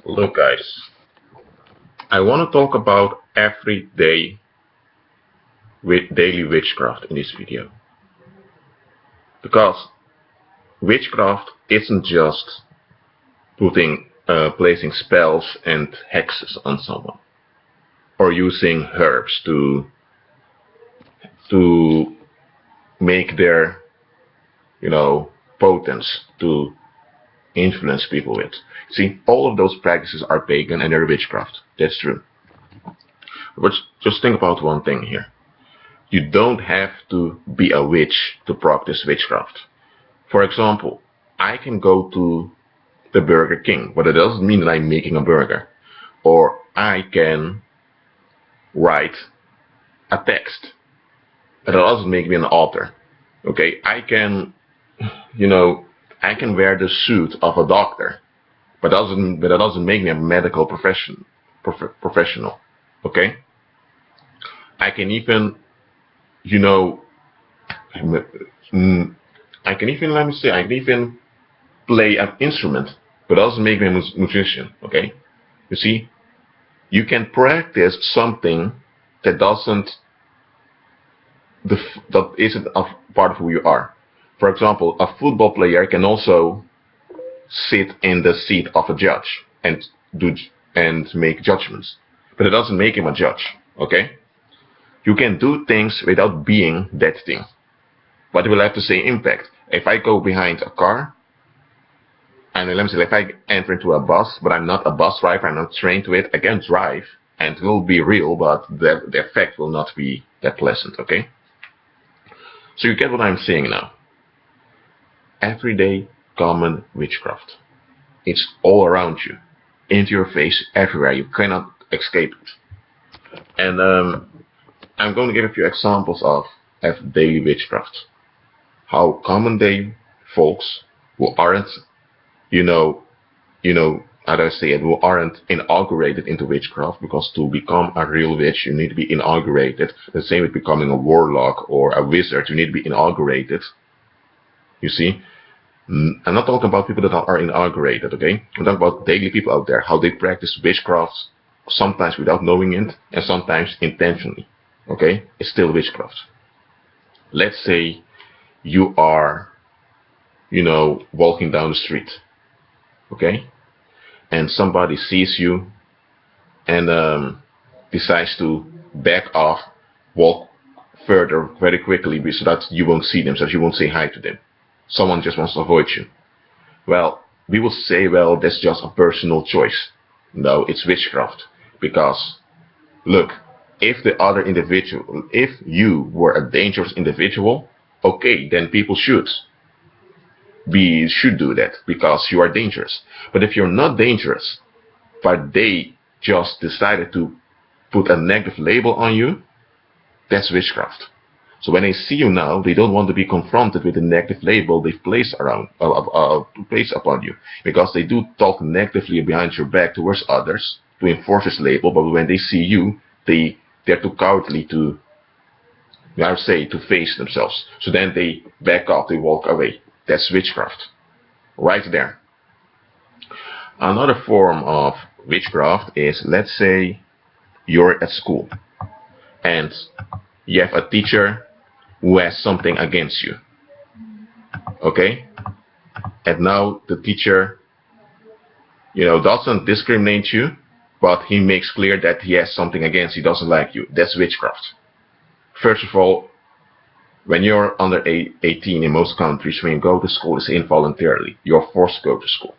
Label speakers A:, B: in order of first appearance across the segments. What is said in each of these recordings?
A: Look guys, I want to talk about everyday daily witchcraft in this video. Because witchcraft isn't just placing spells and hexes on someone, or using herbs to make their, potence to influence people with. See, all of those practices are pagan and they're witchcraft. That's true. But just think about one thing here. You don't have to be a witch to practice witchcraft. For example, I can go to the Burger King, but it doesn't mean that I'm making a burger. Or I can write a text. That doesn't make me an author. Okay, I can wear the suit of a doctor, but that doesn't make me a medical professional. Okay, I can even, I can even play an instrument, but that doesn't make me a musician. Okay, you see, you can practice something that isn't a part of who you are. For example, a football player can also sit in the seat of a judge and make judgments, but it doesn't make him a judge. Okay, you can do things without being that thing, but it will have the same impact. If I go behind a car, and let me say, if I enter into a bus, but I'm not a bus driver, I'm not trained to it, I can drive, and it will be real, but the effect will not be that pleasant. Okay, so you get what I'm saying now. Everyday common witchcraft. It's all around you, into your face, everywhere. You cannot escape it. And I'm going to give a few examples of daily witchcraft. How common day folks who aren't, how do I say it, who aren't inaugurated into witchcraft, because to become a real witch, you need to be inaugurated. The same with becoming a warlock or a wizard, you need to be inaugurated. You see? I'm not talking about people that are inaugurated, okay? I'm talking about daily people out there, how they practice witchcraft, sometimes without knowing it, and sometimes intentionally, okay? It's still witchcraft. Let's say you are, walking down the street, okay? And somebody sees you and decides to back off, walk further very quickly so that you won't see them, so that you won't say hi to them. Someone just wants to avoid you. Well, we will say, well, that's just a personal choice. No, it's witchcraft. Because, look, if you were a dangerous individual, okay, then people should do that because you are dangerous. But if you're not dangerous, but they just decided to put a negative label on you, that's witchcraft. So when they see you now, they don't want to be confronted with the negative label they've placed upon you, because they do talk negatively behind your back towards others to enforce this label. But when they see you, they're too cowardly to face themselves. So then they back off, they walk away. That's witchcraft, right there. Another form of witchcraft is, let's say you're at school and you have a teacher who has something against you, okay? And now the teacher, doesn't discriminate you, but he makes clear that he has something against you, doesn't like you. That's witchcraft. First of all, when you're under 18 in most countries, when you go to school, it's involuntarily. You're forced to go to school.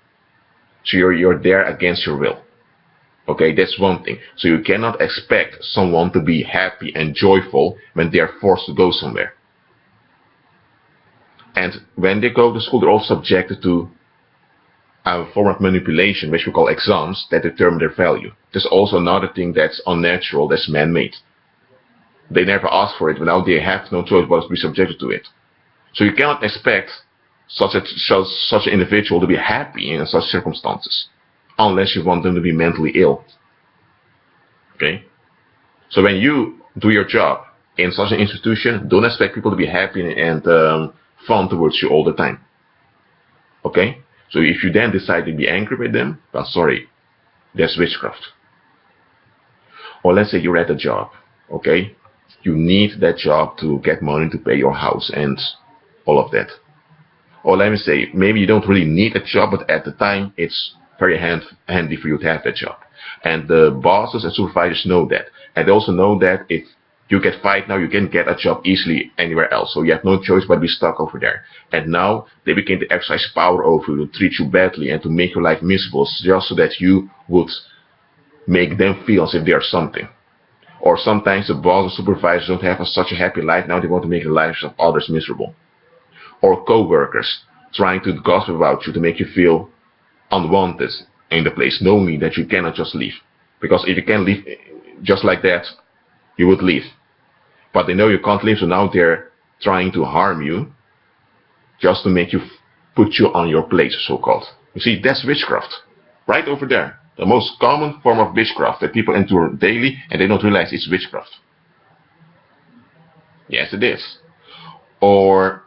A: So you're there against your will. Okay, that's one thing. So you cannot expect someone to be happy and joyful when they are forced to go somewhere. And when they go to school, they're also subjected to a form of manipulation, which we call exams, that determine their value. There's also another thing that's unnatural, that's man-made. They never ask for it, but now they have no choice but to be subjected to it. So you cannot expect such an individual to be happy in such circumstances, unless you want them to be mentally ill. Okay? So when you do your job in such an institution, don't expect people to be happy and fun towards you all the time. Okay? So if you then decide to be angry with them, well, sorry, that's witchcraft. Or let's say you're at a job, okay? You need that job to get money to pay your house and all of that. Or let me say, maybe you don't really need a job, but at the time it's very handy for you to have that job. And the bosses and supervisors know that. And they also know that if you get fired now, you can get a job easily anywhere else. So you have no choice but to be stuck over there. And now they begin to exercise power over you, to treat you badly, and to make your life miserable, just so that you would make them feel as if they are something. Or sometimes the boss or supervisors don't have such a happy life now, they want to make the lives of others miserable. Or co-workers trying to gossip about you to make you feel unwanted in the place, knowing that you cannot just leave. Because if you can leave just like that, you would leave. But they know you can't leave, so now they're trying to harm you just to make you put you on your place, so-called. You see, that's witchcraft. Right over there. The most common form of witchcraft that people endure daily, and they don't realize it's witchcraft. Yes, it is. Or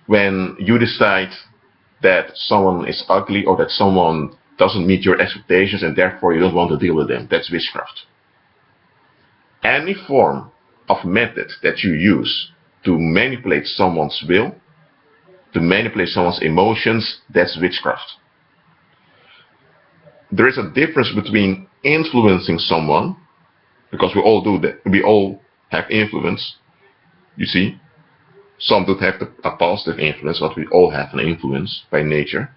A: when you decide that someone is ugly or that someone doesn't meet your expectations and therefore you don't want to deal with them, that's witchcraft. Any form of method that you use to manipulate someone's will, to manipulate someone's emotions, that's witchcraft. There is a difference between influencing someone, because we all do that, we all have influence, you see. Some don't have a positive influence, but we all have an influence by nature.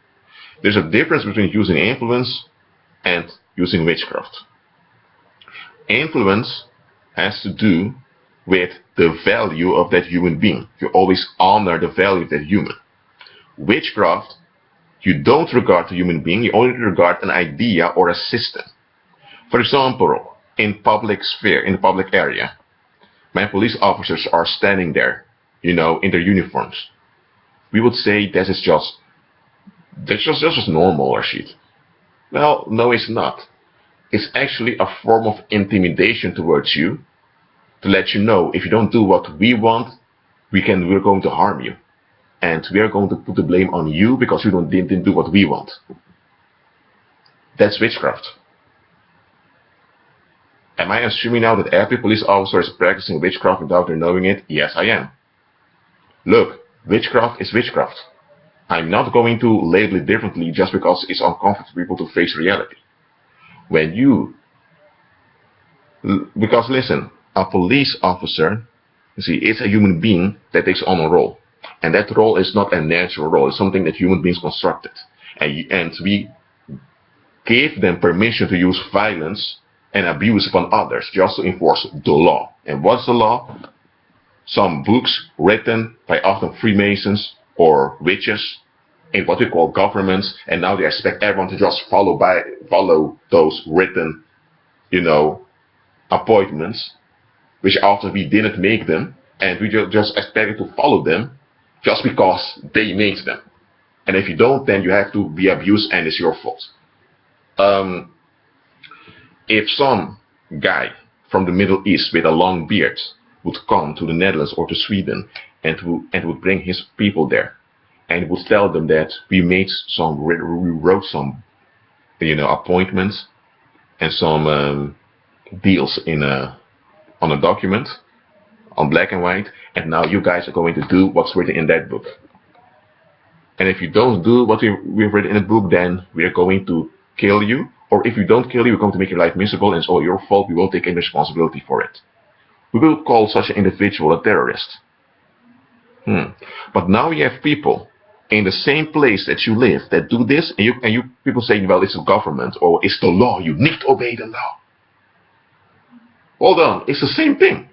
A: There's a difference between using influence and using witchcraft. Influence has to do with the value of that human being. You always honor the value of that human. Witchcraft, you don't regard the human being, you only regard an idea or a system. For example, in public sphere, in the public area, my police officers are standing there, in their uniforms. We would say that's just normal, Rashid. Well, no, it's not. It's actually a form of intimidation towards you, to let you know if you don't do what we want, we're going to harm you. And we are going to put the blame on you because you didn't do what we want. That's witchcraft. Am I assuming now that every police officer is practicing witchcraft without their knowing it? Yes, I am. Look, witchcraft is witchcraft. I'm not going to label it differently just because it's uncomfortable for people to face reality. Because listen, a police officer, you see, it's a human being that takes on a role. And that role is not a natural role, it's something that human beings constructed. And we gave them permission to use violence and abuse upon others just to enforce the law. And what's the law? Some books written by often Freemasons or witches in what we call governments, and now they expect everyone to just follow those written, appointments, which often we didn't make them, and we just expected to follow them just because they made them. And if you don't, then you have to be abused and it's your fault. If some guy from the Middle East with a long beard would come to the Netherlands or to Sweden and would bring his people there and would tell them that we wrote some appointments and some deals on a document on black and white, and now you guys are going to do what's written in that book. And if you don't do what we've written in the book, then we're going to kill you. Or if you don't kill you, we're going to make your life miserable and it's all your fault. We won't take any responsibility for it. We will call such an individual a terrorist. But now you have people in the same place that you live that do this, and you people saying, well, it's the government or it's the law. You need to obey the law. Hold on, it's the same thing.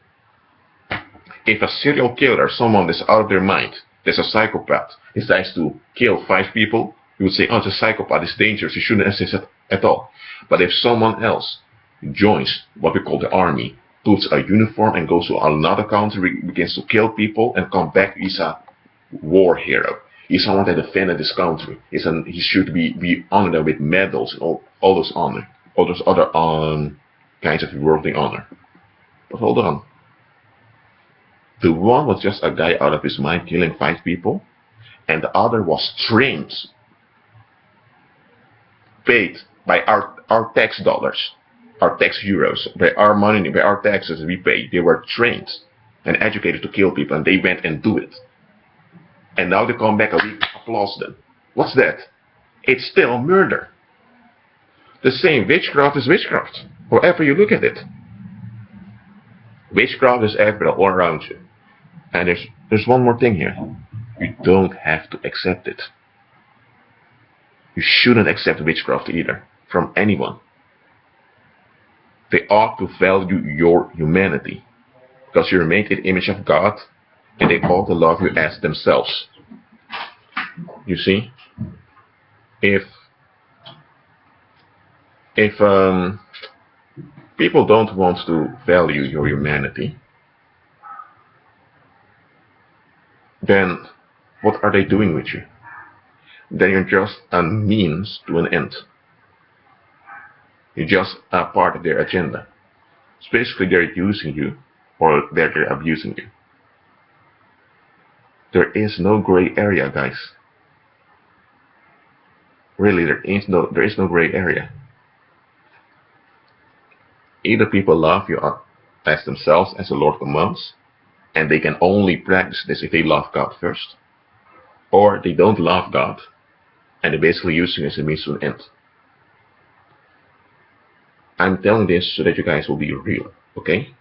A: If a serial killer, someone that's out of their mind, that's a psychopath, decides to kill 5 people, you would say, oh, it's a psychopath, it's dangerous, you shouldn't assist it at all. But if someone else joins what we call the army, puts a uniform and goes to another country, begins to kill people and come back, he's a war hero. He's someone that defended this country. He should be honored with medals and all those honor, all those other kinds of worldly honor. But hold on. The one was just a guy out of his mind killing 5 people, and the other was trained paid by our tax dollars, our tax euros, by our money, by our taxes we pay. They were trained and educated to kill people, and they went and do it. And now they come back and we applaud them. What's that? It's still murder. The same, witchcraft is witchcraft, however you look at it. Witchcraft is everywhere, all around you. And there's one more thing here. You don't have to accept it. You shouldn't accept witchcraft either, from anyone. They ought to value your humanity, because you're made in the image of God, and they ought to love you as themselves. You see? If people don't want to value your humanity, then what are they doing with you? Then you're just a means to an end. You're just a part of their agenda. So basically they're using you, or they're abusing you. There is no gray area, guys. Really, there is no gray area. Either people love you as themselves, as the Lord commands, and they can only practice this if they love God first, or they don't love God, and they're basically using it as a means to an end. I'm telling this so that you guys will be real, okay?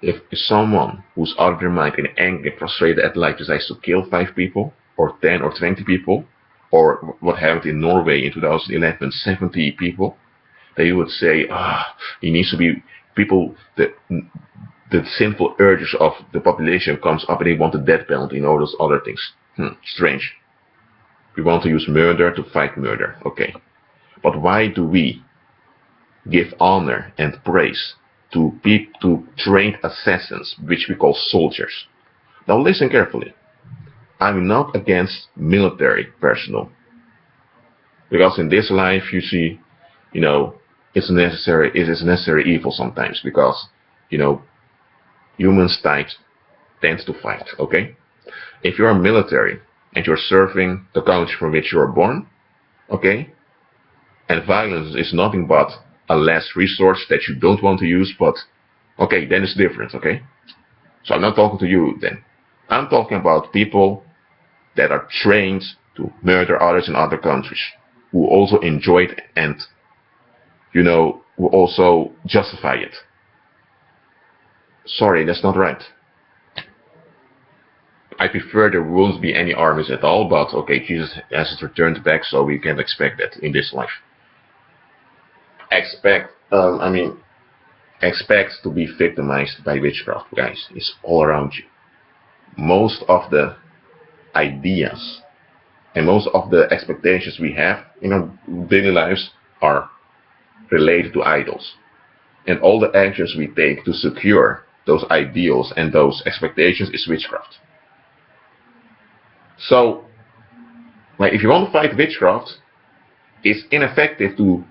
A: If someone who's out of their mind and angry, frustrated at life, decides to kill 5 people, or 10 or 20 people, or what happened in Norway in 2011, 70 people, they would say, he needs to be people, the sinful urges of the population comes up and they want the death penalty and all those other things. Strange. We want to use murder to fight murder, okay. But why do we give honor and praise to trained assassins, which we call soldiers? Now listen carefully. I'm not against military personnel, because in this life you see, it is necessary evil sometimes, because humans tend to fight, okay? If you're military and you're serving the country from which you were born, okay, and violence is nothing but a last resource that you don't want to use, but okay, then it's different, okay? So I'm not talking to you then. I'm talking about people that are trained to murder others in other countries, who also enjoy it and, who also justify it. Sorry, that's not right. I prefer there won't be any armies at all, but okay, Jesus has returned back, so we can expect that in this life. Expect to be victimized by witchcraft, guys. It's all around you. Most of the ideas and most of the expectations we have in our daily lives are related to idols. And all the actions we take to secure those ideals and those expectations is witchcraft. So, if you want to fight witchcraft, it's ineffective to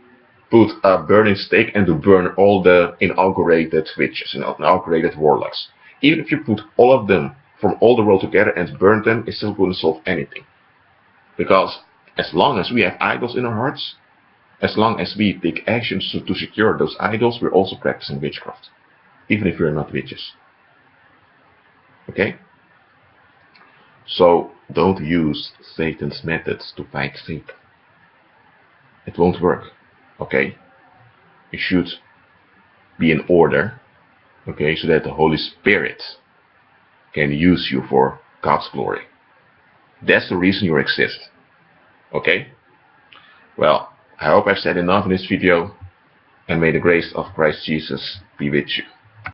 A: put a burning stake and to burn all the inaugurated witches and inaugurated warlocks. Even if you put all of them from all the world together and burn them, it still wouldn't solve anything. Because as long as we have idols in our hearts, as long as we take actions to secure those idols, we're also practicing witchcraft. Even if we're not witches. Okay? So, don't use Satan's methods to fight Satan. It won't work. Okay? It should be in order. Okay? So that the Holy Spirit can use you for God's glory. That's the reason you exist. Okay? Well, I hope I've said enough in this video. And may the grace of Christ Jesus be with you.